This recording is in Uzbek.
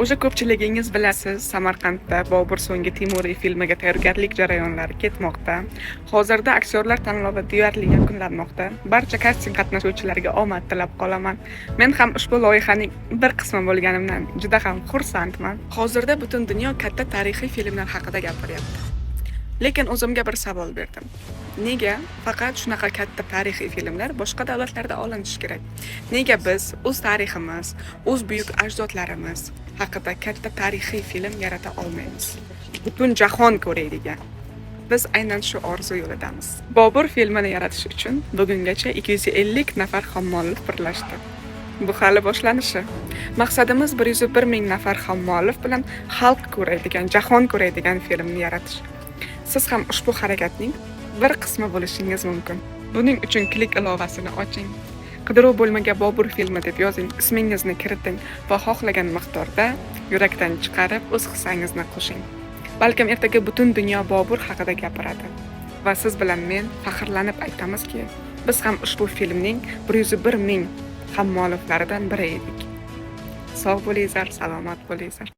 O'sha ko'pchiligingiz bilasiz, Samarqandda Bobur so'nggi Temuriy filmiga tayyorgarlik jarayonlari ketmoqda. Hozirda aktyorlar tanlovi deyarli yakunlanmoqda. Barcha kasting qatnashuvchilariga omad tilab qolaman. Men ham ushbu loyihaning bir qismi bo'lganimdan juda ham xursandman. Hozirda butun dunyo katta tarixiy filmlar haqida gapiryapti. Lekin o'zimga bir savol berdim. Nega faqat shunaqa katta tarixiy filmlar boshqa davlatlarda olinishi kerak? Nega biz o'z tariximiz, o'z buyuk ajdodlarimiz haqida katta tarixiy film yarata olmaymiz? Butun jahon ko'raydigan. Biz aynan shu orzu yo'lidamiz. Bobur filmini yaratish uchun bugungacha 250 nafar hammuallif birlashdi. Bu hali boshlanishi. Maqsadimiz 101 ming nafar hammuallif bilan xalq ko'raydigan, jahon ko'raydigan filmni yaratish. Siz ham ushbu harakatning bir qismi bo'lishingiz mumkin. Buning uchun klik ilovasini oching. Qidiruv bo'lmaga Bobur filmi deb yozing, ismingizni kiriting va xohlagan miqdorda yurakdan chiqarib o'z hissangizni qo'shing. Balkim ertaga butun dunyo Bobur haqida gapiradi va siz bilan men faxrlanib aytamizki, biz ham ushbu filmning 101 ming hammualliflaridan biri edik. Sog' bo'linglar, salomat bo'linglar.